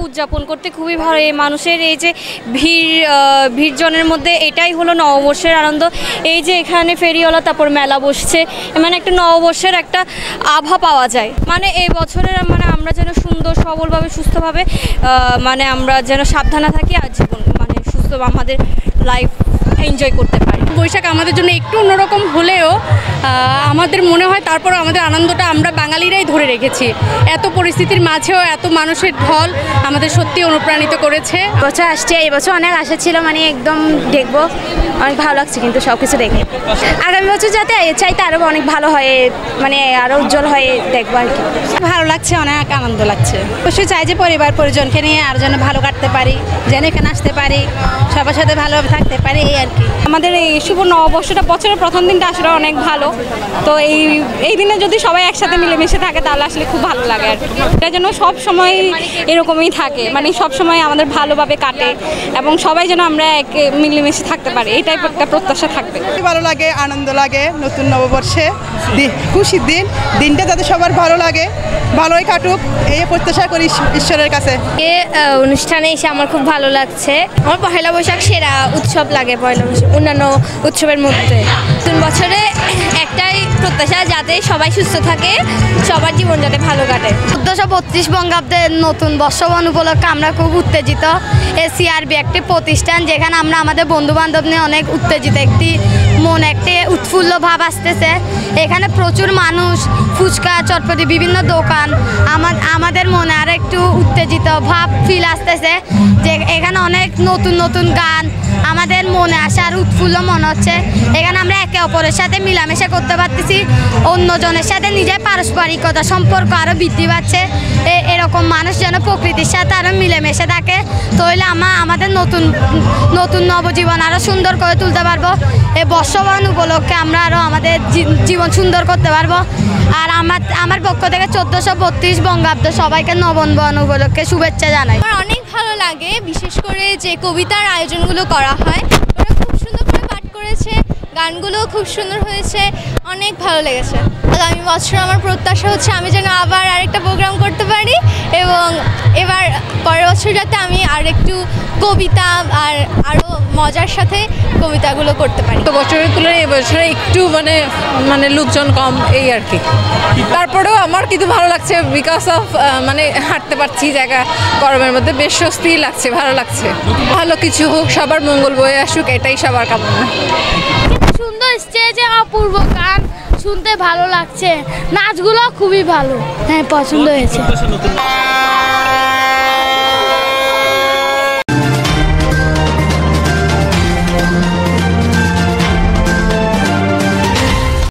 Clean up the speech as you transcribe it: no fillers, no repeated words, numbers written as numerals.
উদযাপন করতে খুবই ভালো। এই মানুষের এই যে ভিড়জনের মধ্যে এটাই হলো নববর্ষের আনন্দ। এই যে এখানে ফেরিওয়ালা, তারপর মেলা বসছে, মানে একটা নববর্ষের একটা আভা পাওয়া যায়। মানে এই বছরের মানে আমরা যেন সুন্দর সবলভাবে সুস্থভাবে মানে আমরা যেন সাবধানে থাকি আর জীবন মানে সুস্থ আমাদের লাইফ এনজয় করতে পারি। বৈশাখ আমাদের জন্য একটু অন্যরকম হলেও আমাদের মনে হয় তারপরও আমাদের আনন্দটা আমরা বাঙালিরাই ধরে রেখেছি। এত পরিস্থিতির মাঝেও এত মানুষের ঢল আমাদের সত্যি অনুপ্রাণিত করেছে। বছর আসছে, এই বছর অনেক আশা ছিল, মানে একদম দেখবো, অনেক ভালো লাগছে কিন্তু সব কিছু দেখে। আগামী বছর যাতে চাইতে আরও অনেক ভালো হয়, মানে আরও উজ্জ্বল হয়ে দেখবো আর কি। ভালো লাগছে, অনেক আনন্দ লাগছে। অবশ্যই চাই যে পরিবার পরিজনকে নিয়ে আর যেন ভালো কাটতে পারি, যেন এখানে আসতে পারি, সবার সাথে ভালোভাবে থাকতে পারি, এই আর কি। আমাদের এই শুভ নববর্ষটা বছরের প্রথম দিনটা আসলে অনেক ভালো। তো এই দিনে যদি সবাই একসাথে মিলেমিশে থাকে তাহলে আসলে খুব ভালো লাগে আর কি। এটা যেন সব সময় এরকমই থাকে, মানে সব সময় আমাদের ভালোভাবে কাটে এবং সবাই যেন আমরা মিলেমিশে থাকতে পারি, এই টাইপের একটা প্রত্যাশা থাকবে। ভালো লাগে, আনন্দ লাগে নতুন নববর্ষে, খুশির দিনটা যাতে সবার ভালো লাগে, ভালোই কাটুক, এই প্রত্যাশা করি ঈশ্বরের কাছে। অনুষ্ঠানে এসে আমার খুব ভালো লাগছে। আমার পয়লা বৈশাখ সেরা উৎসব লাগে, পয়লা বৈশাখ অন্যান্য উৎসবের মধ্যে। নতুন বছরে একটাই প্রত্যাশা, যাতে সবাই সুস্থ থাকে, সবার জীবন যাতে ভালো কাটে। 1432 বঙ্গাব্দের নতুন বর্ষবরণ উপলক্ষে আমরা খুব উত্তেজিত। সিআরবি একটি প্রতিষ্ঠান, যেখানে আমরা আমাদের বন্ধুবান্ধব নিয়ে অনেক উত্তেজিত, একটি উৎফুল্ল ভাব আসতেছে। এখানে প্রচুর মানুষ, ফুচকা, চটপটি, বিভিন্ন দোকান, আমাদের মনে আর একটু উত্তেজিত ভাব ফিল আসতেছে, যে এখানে অনেক নতুন নতুন গান আমাদের মনে আসে আর উৎফুল্ল মনে হচ্ছে। এখানে আমরা একে অপরের সাথে মিলামেশা করতে পারতেছি, অন্যজনের সাথে নিজের পারস্পরিকতা সম্পর্ক আরও বৃদ্ধি পাচ্ছে। এরকম মানুষ যেন প্রকৃতির সাথে আরও মিলেমিশে থাকে, তাহলে আমাদের নতুন নবজীবন আরও সুন্দর করে তুলতে পারবো। এই বর্ষবরণ উপলক্ষে আমরা আরও আমাদের জীবন সুন্দর করতে পারবো। আর আমার পক্ষ থেকে 1432 বঙ্গাব্দ সবাইকে নববর্ষবরণ উপলক্ষে শুভেচ্ছা জানাই। আমার অনেক ভালো লাগে, বিশেষ করে যে কবিতার আয়োজনগুলো করা হয়, ওরা খুব সুন্দর করে পাঠ করেছে, গানগুলো খুব সুন্দর হয়েছে, অনেক ভালো লেগেছে। আগামী বছর আমার প্রত্যাশা হচ্ছে আমি যেন আবার আরেকটা প্রোগ্রাম করতে পারি এবং এবার পরের বছর যাতে আমি আরেকটু কবিতা আর আরও মজার সাথে কবিতাগুলো করতে পারি। তো বছরের তুলনায় এবছরে একটু মানে লোকজন কম, এই আর কি। তারপরেও আমার কিন্তু ভালো লাগছে, বিকজ অফ মানে হাঁটতে পারছি জায়গা গরমের মধ্যে, বেশ স্বস্তি লাগছে, ভালো লাগছে। ভালো কিছু হোক, সবার মঙ্গল বয়ে আসুক, এটাই সবার কামনা। সুন্দর স্টেজে অপূর্ব গান শুনতে ভালো লাগছে, নাচগুলো খুবই ভালো, হ্যাঁ পছন্দ হয়েছে।